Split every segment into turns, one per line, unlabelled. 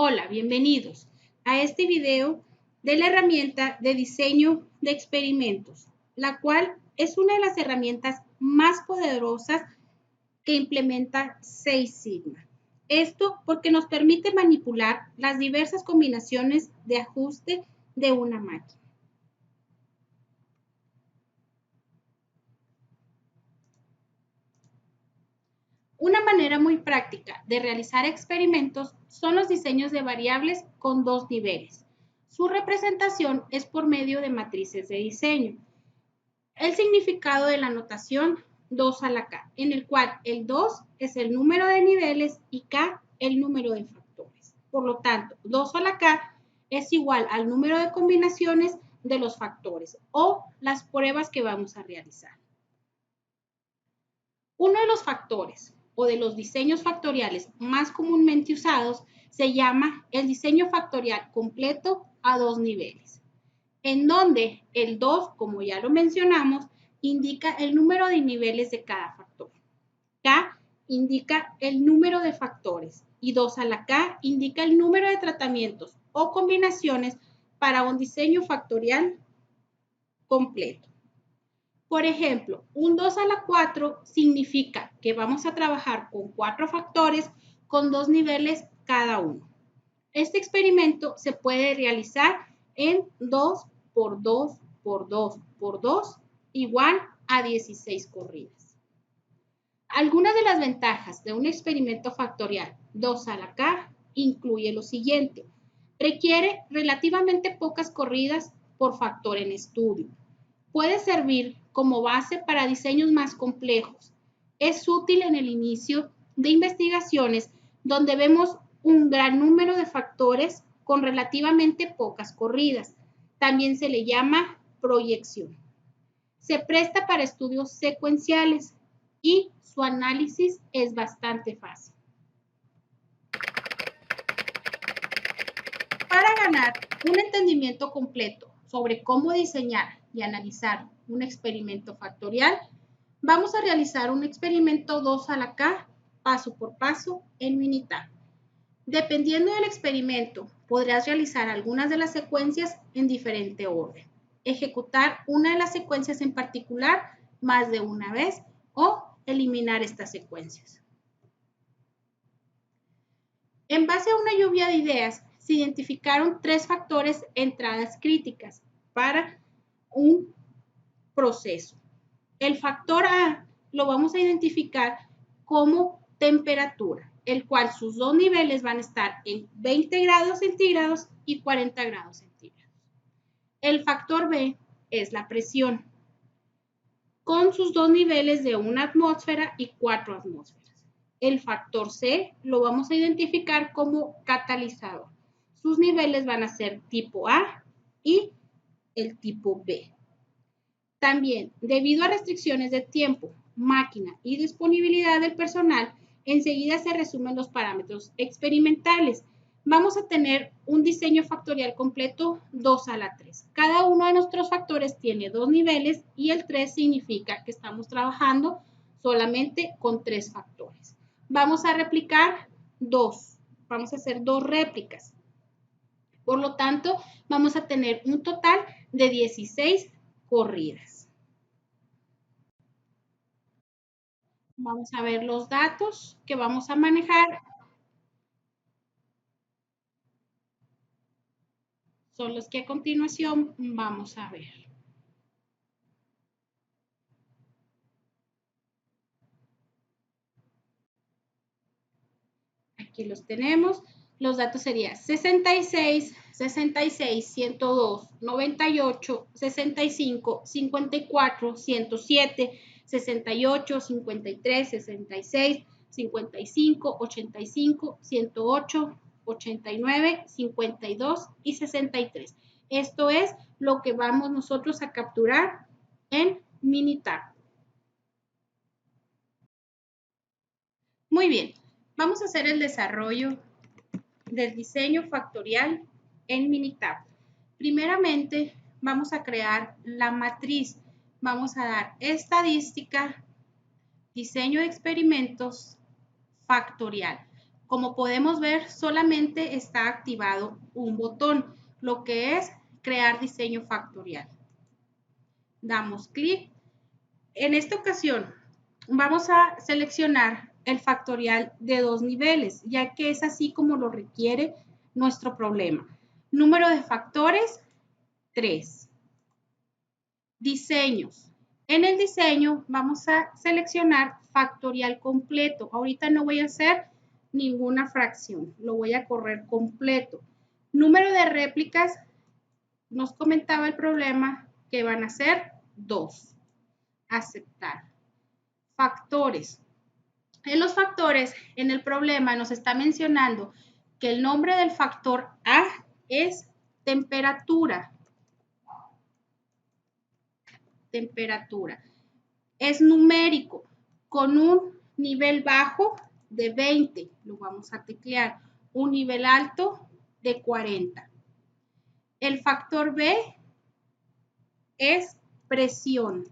Hola, bienvenidos a este video de la herramienta de diseño de experimentos, la cual es una de las herramientas más poderosas que implementa Six Sigma. Esto porque nos permite manipular las diversas combinaciones de ajuste de una máquina. Una manera muy práctica de realizar experimentos son los diseños de variables con dos niveles. Su representación es por medio de matrices de diseño. El significado de la notación 2 a la k, en el cual el 2 es el número de niveles y k el número de factores. Por lo tanto, 2 a la k es igual al número de combinaciones de los factores o las pruebas que vamos a realizar. Uno de los factores o de los diseños factoriales más comúnmente usados se llama el diseño factorial completo a dos niveles, en donde el 2, como ya lo mencionamos, indica el número de niveles de cada factor. K indica el número de factores y 2 a la k indica el número de tratamientos o combinaciones para un diseño factorial completo. Por ejemplo, un 2 a la 4 significa que vamos a trabajar con 4 factores con 2 niveles cada uno. Este experimento se puede realizar en 2 por 2 por 2 por 2 igual a 16 corridas. Algunas de las ventajas de un experimento factorial 2 a la k incluye lo siguiente. Requiere relativamente pocas corridas por factor en estudio. Puede servir como base para diseños más complejos. Es útil en el inicio de investigaciones donde vemos un gran número de factores con relativamente pocas corridas. También se le llama proyección. Se presta para estudios secuenciales y su análisis es bastante fácil. Para ganar un entendimiento completo sobre cómo diseñar y analizar un experimento factorial, vamos a realizar un experimento 2 a la k paso por paso en Minitab. Dependiendo del experimento, podrás realizar algunas de las secuencias en diferente orden, ejecutar una de las secuencias en particular más de una vez o eliminar estas secuencias. En base a una lluvia de ideas, se identificaron 3 factores entradas críticas para un proceso. El factor A lo vamos a identificar como temperatura, el cual sus dos niveles van a estar en 20 grados centígrados y 40 grados centígrados. El factor B es la presión, con sus dos niveles de 1 atmósfera y 4 atmósferas. El factor C lo vamos a identificar como catalizador. Sus niveles van a ser tipo A y el tipo B. También, debido a restricciones de tiempo, máquina y disponibilidad del personal, enseguida se resumen los parámetros experimentales. Vamos a tener un diseño factorial completo 2 a la 3. Cada uno de nuestros factores tiene 2 niveles y el 3 significa que estamos trabajando solamente con 3 factores. Vamos a replicar 2. Vamos a hacer 2 réplicas. Por lo tanto, vamos a tener un total de 16 corridas. Vamos a ver los datos que vamos a manejar. Son los que a continuación vamos a ver. Aquí los tenemos. Los datos serían 66, 66, 102, 98, 65, 54, 107, 68, 53, 66, 55, 85, 108, 89, 52 y 63. Esto es lo que vamos nosotros a capturar en Minitab. Muy bien, vamos a hacer el desarrollo del diseño factorial en Minitab. Primeramente, vamos a crear la matriz. Vamos a dar estadística, diseño de experimentos, factorial. Como podemos ver, solamente está activado un botón, lo que es crear diseño factorial. Damos clic. En esta ocasión vamos a seleccionar el factorial de 2 niveles, ya que es así como lo requiere nuestro problema. Número de factores, 3. Diseños. En el diseño vamos a seleccionar factorial completo. Ahorita no voy a hacer ninguna fracción, lo voy a correr completo. Número de réplicas, nos comentaba el problema que van a ser 2. Aceptar. Factores. En los factores, en el problema nos está mencionando que el nombre del factor A es temperatura. Temperatura. Es numérico, con un nivel bajo de 20. Lo vamos a teclear. Un nivel alto de 40. El factor B es presión.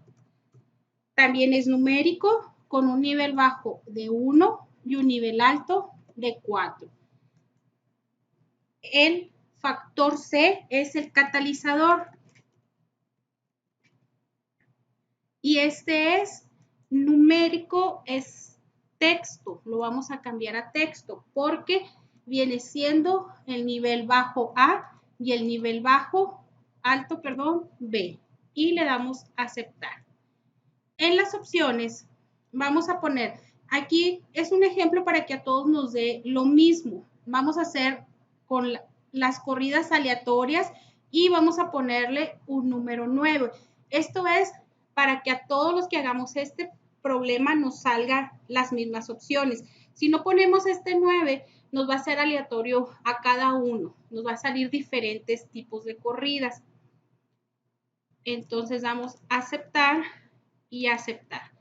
También es numérico, con un nivel bajo de 1 y un nivel alto de 4. El factor C es el catalizador. Y este es numérico, es texto. Lo vamos a cambiar a texto porque viene siendo el nivel bajo A y el nivel alto, B. Y le damos a aceptar. En las opciones vamos a poner, aquí es un ejemplo para que a todos nos dé lo mismo. Vamos a hacer con las corridas aleatorias y vamos a ponerle un número 9. Esto es para que a todos los que hagamos este problema nos salgan las mismas opciones. Si no ponemos este 9, nos va a ser aleatorio a cada uno. Nos va a salir diferentes tipos de corridas. Entonces damos a aceptar y aceptar.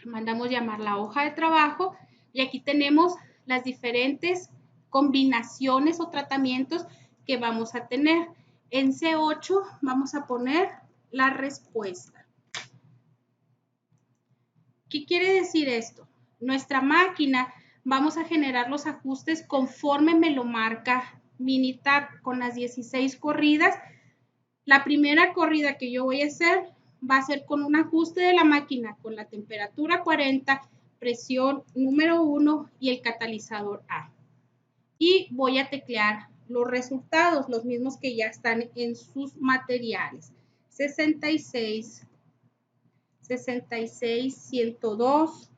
Mandamos llamar la hoja de trabajo y aquí tenemos las diferentes combinaciones o tratamientos que vamos a tener. En C8 vamos a poner la respuesta. ¿Qué quiere decir esto? Nuestra máquina vamos a generar los ajustes conforme me lo marca Minitab con las 16 corridas. La primera corrida que yo voy a hacer va a ser con un ajuste de la máquina con la temperatura 40, presión número 1 y el catalizador A. Y voy a teclear los resultados, los mismos que ya están en sus materiales. 66, 66, 102,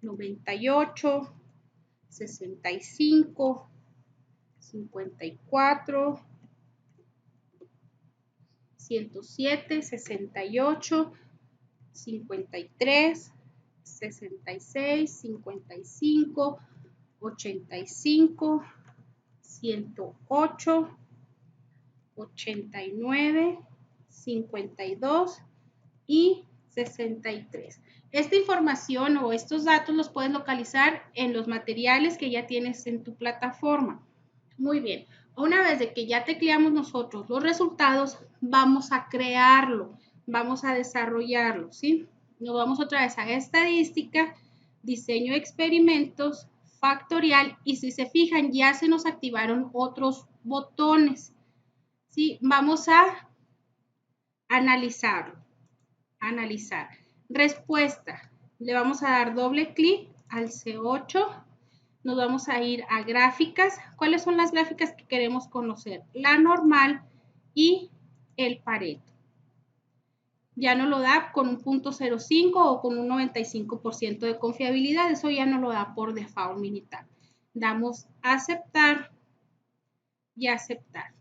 98, 65, 54, 107, 68, 53, 66, 55, 85, 108, 89, 52 y 63. Esta información o estos datos los puedes localizar en los materiales que ya tienes en tu plataforma. Muy bien. Una vez de que ya tecleamos nosotros los resultados, vamos a crearlo, vamos a desarrollarlo, ¿sí? Nos vamos otra vez a estadística, diseño de experimentos, factorial, y si se fijan, ya se nos activaron otros botones, ¿sí? Vamos a analizarlo, analizar. Respuesta, le vamos a dar doble clic al C8. Nos vamos a ir a gráficas. ¿Cuáles son las gráficas que queremos conocer? La normal y el Pareto. Ya no lo da con un 0.05 o con un 95% de confiabilidad. Eso ya no lo da por default Minitab. Damos a aceptar y aceptar.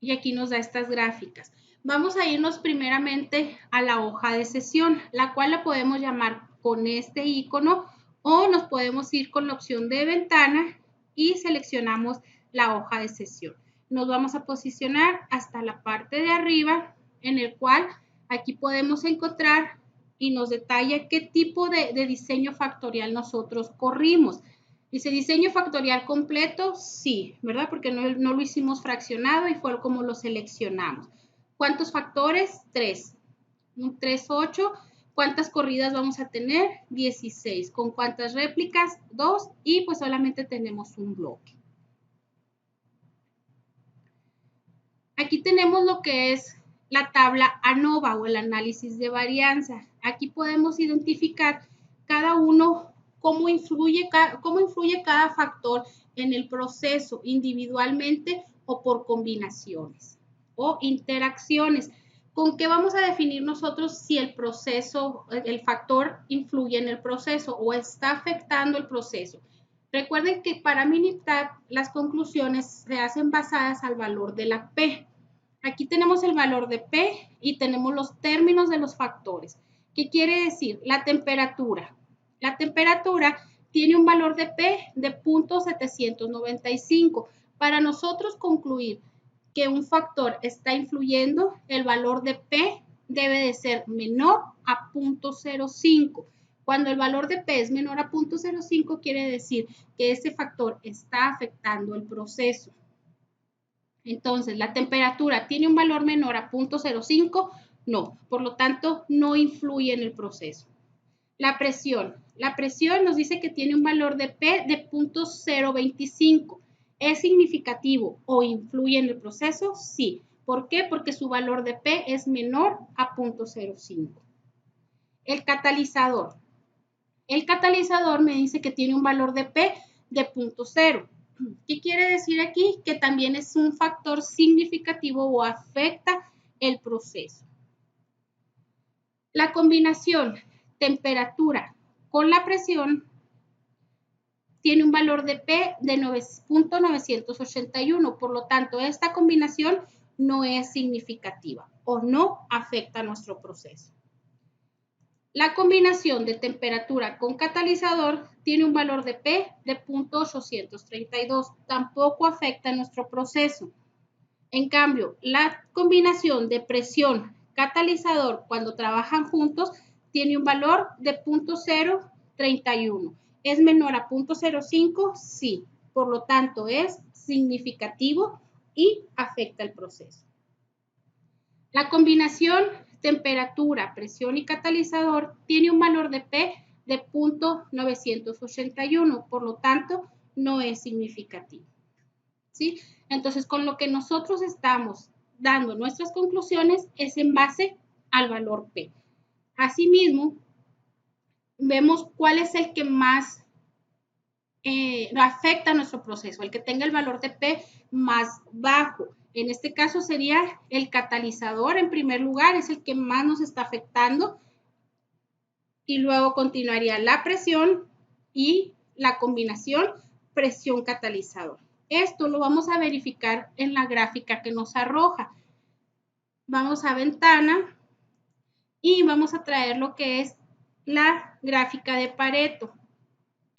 Y aquí nos da estas gráficas. Vamos a irnos primeramente a la hoja de sesión, la cual la podemos llamar con este icono o nos podemos ir con la opción de ventana y seleccionamos la hoja de sesión. Nos vamos a posicionar hasta la parte de arriba, en el cual aquí podemos encontrar y nos detalla qué tipo de diseño factorial nosotros corrimos. Dice diseño factorial completo, sí, ¿verdad? Porque no lo hicimos fraccionado y fue como lo seleccionamos. ¿Cuántos factores? 3. Un 3, 8. ¿Cuántas corridas vamos a tener? 16. ¿Con cuántas réplicas? 2. Y pues solamente tenemos un bloque. Aquí tenemos lo que es la tabla ANOVA o el análisis de varianza. Aquí podemos identificar cada uno cómo influye cada factor en el proceso individualmente o por combinaciones o interacciones. ¿Con qué vamos a definir nosotros si el proceso, el factor influye en el proceso o está afectando el proceso? Recuerden que para Minitab las conclusiones se hacen basadas al valor de la P. Aquí tenemos el valor de P y tenemos los términos de los factores. ¿Qué quiere decir? La temperatura. La temperatura tiene un valor de P de 0.795. Para nosotros concluir que un factor está influyendo, el valor de P debe de ser menor a 0.05. Cuando el valor de P es menor a 0.05, quiere decir que ese factor está afectando el proceso. Entonces, ¿la temperatura tiene un valor menor a 0.05? No, por lo tanto, no influye en el proceso. La presión nos dice que tiene un valor de P de 0.025. ¿Es significativo o influye en el proceso? Sí. ¿Por qué? Porque su valor de P es menor a 0.05. El catalizador me dice que tiene un valor de P de 0.0. ¿Qué quiere decir aquí? Que también es un factor significativo o afecta el proceso. La combinación temperatura con la presión tiene un valor de P de 9.981, por lo tanto, esta combinación no es significativa o no afecta nuestro proceso. La combinación de temperatura con catalizador tiene un valor de P de 0.832, tampoco afecta nuestro proceso. En cambio, la combinación de presión catalizador cuando trabajan juntos tiene un valor de 0.031. ¿Es menor a 0.05? Sí. Por lo tanto, es significativo y afecta el proceso. La combinación temperatura, presión y catalizador tiene un valor de P de 0.981. Por lo tanto, no es significativo. ¿Sí? Entonces, con lo que nosotros estamos dando nuestras conclusiones es en base al valor P. Asimismo, vemos cuál es el que más afecta a nuestro proceso, el que tenga el valor de P más bajo. En este caso sería el catalizador en primer lugar, es el que más nos está afectando. Y luego continuaría la presión y la combinación presión-catalizador. Esto lo vamos a verificar en la gráfica que nos arroja. Vamos a ventana y vamos a traer lo que es la gráfica de Pareto.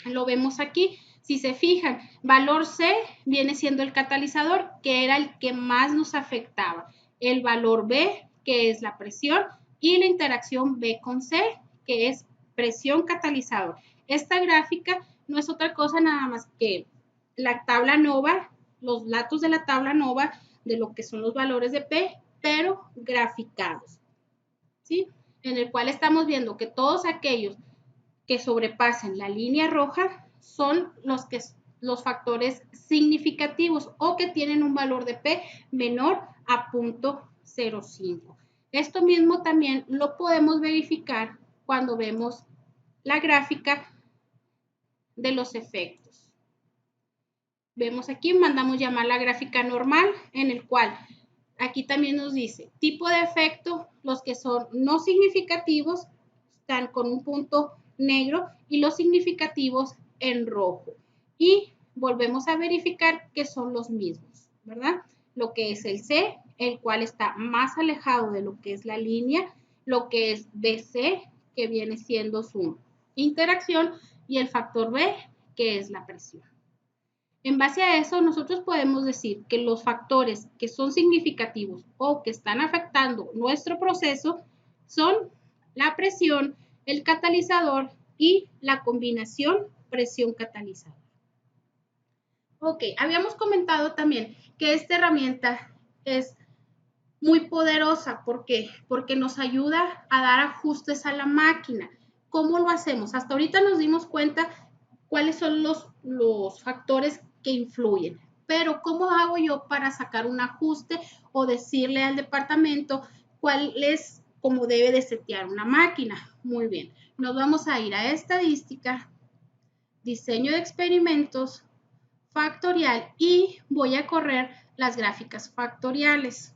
Lo vemos aquí. Si se fijan, valor C viene siendo el catalizador, que era el que más nos afectaba. El valor B, que es la presión, y la interacción B con C, que es presión catalizador. Esta gráfica no es otra cosa nada más que la tabla ANOVA, los datos de la tabla ANOVA de lo que son los valores de P, pero graficados, ¿sí? En el cual estamos viendo que todos aquellos que sobrepasen la línea roja son los factores significativos o que tienen un valor de P menor a 0.05. Esto mismo también lo podemos verificar cuando vemos la gráfica de los efectos. Vemos aquí, mandamos llamar la gráfica normal, en el cual aquí también nos dice tipo de efecto, los que son no significativos están con un punto negro y los significativos en rojo. Y volvemos a verificar que son los mismos, ¿verdad? Lo que es el C, el cual está más alejado de lo que es la línea, lo que es BC, que viene siendo su interacción, y el factor B, que es la presión. En base a eso, nosotros podemos decir que los factores que son significativos o que están afectando nuestro proceso son la presión, el catalizador y la combinación presión-catalizador. Ok, habíamos comentado también que esta herramienta es muy poderosa. ¿Por qué? Porque nos ayuda a dar ajustes a la máquina. ¿Cómo lo hacemos? Hasta ahorita nos dimos cuenta cuáles son los factores que influyen. Pero ¿cómo hago yo para sacar un ajuste o decirle al departamento cuál es cómo debe de setear una máquina? Muy bien, nos vamos a ir a estadística, diseño de experimentos, factorial y voy a correr las gráficas factoriales.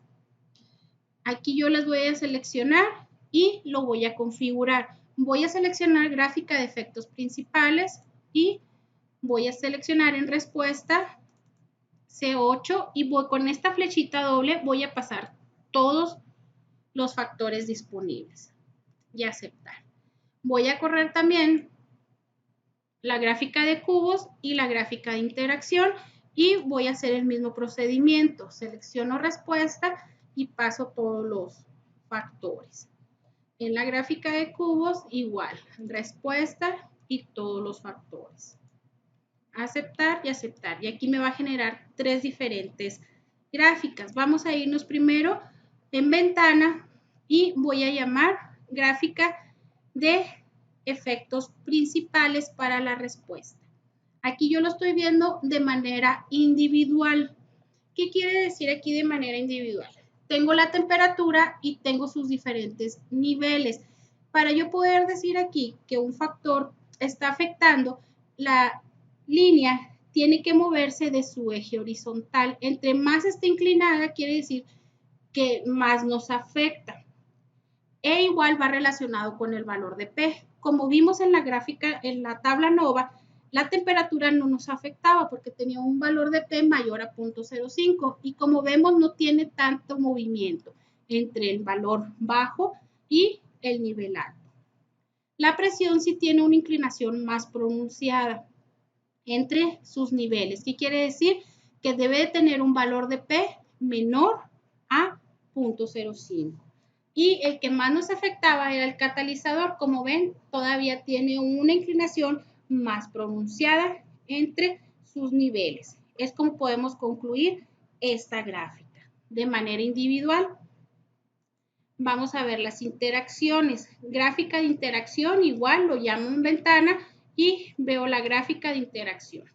Aquí yo las voy a seleccionar y lo voy a configurar. Voy a seleccionar gráfica de efectos principales y voy a seleccionar en respuesta C8 y voy con esta flechita doble voy a pasar todos los factores disponibles y aceptar. Voy a correr también la gráfica de cubos y la gráfica de interacción y voy a hacer el mismo procedimiento. Selecciono respuesta y paso todos los factores. En la gráfica de cubos igual, respuesta y todos los factores. Aceptar y aceptar. Y aquí me va a generar 3 diferentes gráficas. Vamos a irnos primero en ventana y voy a llamar gráfica de efectos principales para la respuesta. Aquí yo lo estoy viendo de manera individual. ¿Qué quiere decir aquí de manera individual? Tengo la temperatura y tengo sus diferentes niveles. Para yo poder decir aquí que un factor está afectando, la línea tiene que moverse de su eje horizontal. Entre más esté inclinada, quiere decir que más nos afecta. E igual va relacionado con el valor de P. Como vimos en la gráfica, en la tabla NOVA, la temperatura no nos afectaba porque tenía un valor de P mayor a 0.05 y como vemos no tiene tanto movimiento entre el valor bajo y el nivel alto. La presión sí tiene una inclinación más pronunciada entre sus niveles. ¿Qué quiere decir? Que debe de tener un valor de P menor a 0.05. Y el que más nos afectaba era el catalizador. Como ven, todavía tiene una inclinación más pronunciada entre sus niveles. Es como podemos concluir esta gráfica. De manera individual, vamos a ver las interacciones. Gráfica de interacción, igual lo llamo en ventana y veo la gráfica de interacción.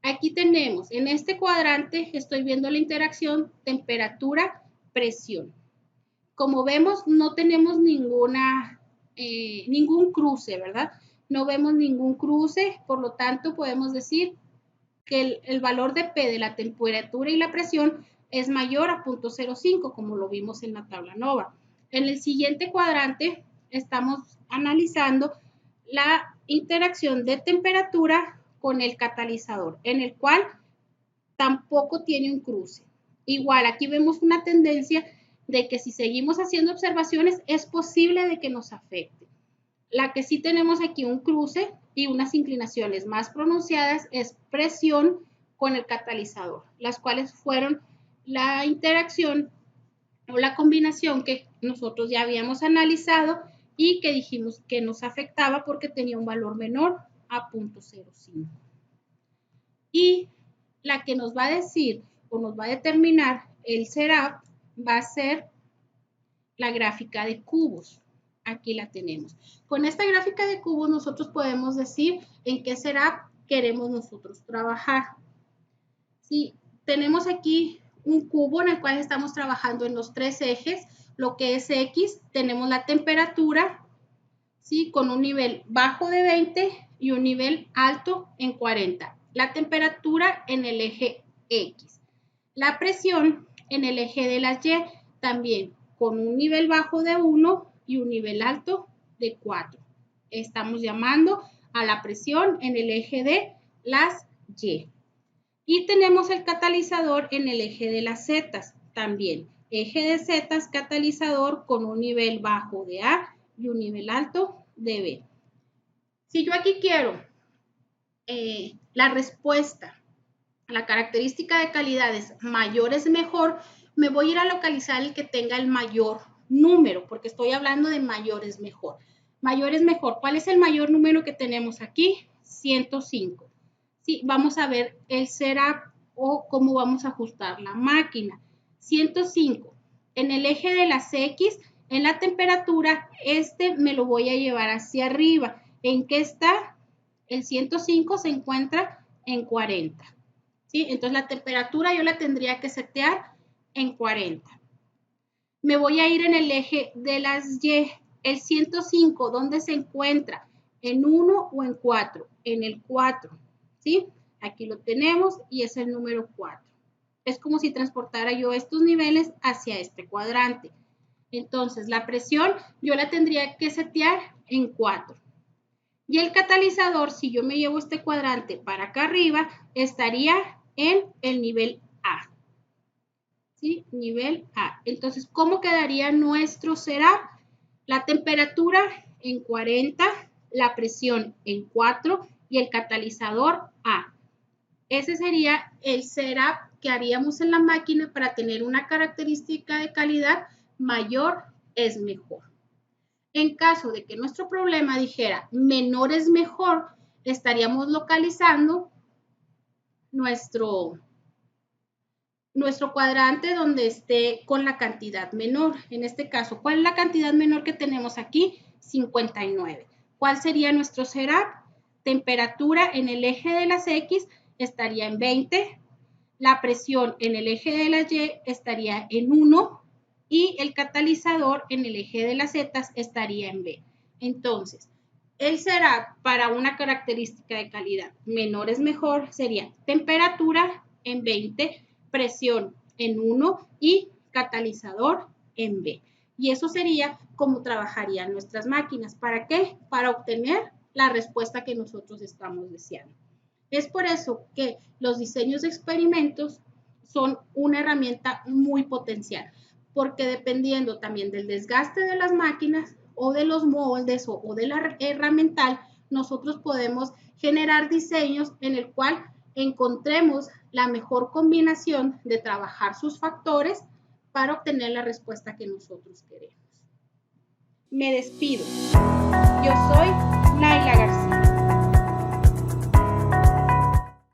Aquí tenemos, en este cuadrante, estoy viendo la interacción temperatura, presión. Como vemos, no tenemos ningún cruce, ¿verdad? No vemos ningún cruce, por lo tanto, podemos decir que el valor de P de la temperatura y la presión es mayor a 0.05, como lo vimos en la tabla NOVA. En el siguiente cuadrante estamos analizando la interacción de temperatura con el catalizador, en el cual tampoco tiene un cruce. Igual, aquí vemos una tendencia de que si seguimos haciendo observaciones es posible de que nos afecte. La que sí tenemos aquí un cruce y unas inclinaciones más pronunciadas es presión con el catalizador, las cuales fueron la interacción o la combinación que nosotros ya habíamos analizado y que dijimos que nos afectaba porque tenía un valor menor a 0.05. Y la que nos va a decir o nos va a determinar el SERAP va a ser la gráfica de cubos. Aquí la tenemos. Con esta gráfica de cubos nosotros podemos decir en qué SERAP queremos nosotros trabajar. Sí, tenemos aquí un cubo en el cual estamos trabajando en los 3 ejes, lo que es X, tenemos la temperatura, ¿sí? Con un nivel bajo de 20 y un nivel alto en 40. La temperatura en el eje X. La presión en el eje de las Y también con un nivel bajo de 1 y un nivel alto de 4. Estamos llamando a la presión en el eje de las Y. Y tenemos el catalizador en el eje de las Z también. Eje de Z, catalizador con un nivel bajo de A y un nivel alto de B. Si yo aquí quiero la respuesta, la característica de calidades mayor es mejor, me voy a ir a localizar el que tenga el mayor número, porque estoy hablando de mayor es mejor. Mayor es mejor. ¿Cuál es el mayor número que tenemos aquí? 105. Sí, vamos a ver el SERAP o cómo vamos a ajustar la máquina. 105. en el eje de las X, en la temperatura, me lo voy a llevar hacia arriba. ¿En qué está? El 105 se encuentra en 40. ¿Sí? Entonces la temperatura yo la tendría que setear en 40. Me voy a ir en el eje de las Y. El 105, ¿dónde se encuentra? ¿En 1 o en 4? En el 4. ¿Sí? Aquí lo tenemos y es el número 4. Es como si transportara yo estos niveles hacia este cuadrante. Entonces, la presión yo la tendría que setear en 4. Y el catalizador, si yo me llevo este cuadrante para acá arriba, estaría en el nivel A. ¿Sí? Nivel A. Entonces, ¿cómo quedaría nuestro setup? La temperatura en 40, la presión en 4 y el catalizador A. Ese sería el setup que haríamos en la máquina para tener una característica de calidad mayor es mejor. En caso de que nuestro problema dijera menor es mejor, estaríamos localizando nuestro cuadrante donde esté con la cantidad menor. En este caso, ¿cuál es la cantidad menor que tenemos aquí? 59. ¿Cuál sería nuestro setup? Temperatura en el eje de las X estaría en 20. La presión en el eje de las Y estaría en 1 y el catalizador en el eje de las Z estaría en B. Entonces, el setup para una característica de calidad menor es mejor sería temperatura en 20, presión en 1 y catalizador en B. Y eso sería como trabajarían nuestras máquinas. ¿Para qué? Para obtener la respuesta que nosotros estamos deseando. Es por eso que los diseños de experimentos son una herramienta muy potencial, porque dependiendo también del desgaste de las máquinas o de los moldes o de la herramiental, nosotros podemos generar diseños en el cual encontremos la mejor combinación de trabajar sus factores para obtener la respuesta que nosotros queremos. Me despido. Yo soy Naila García.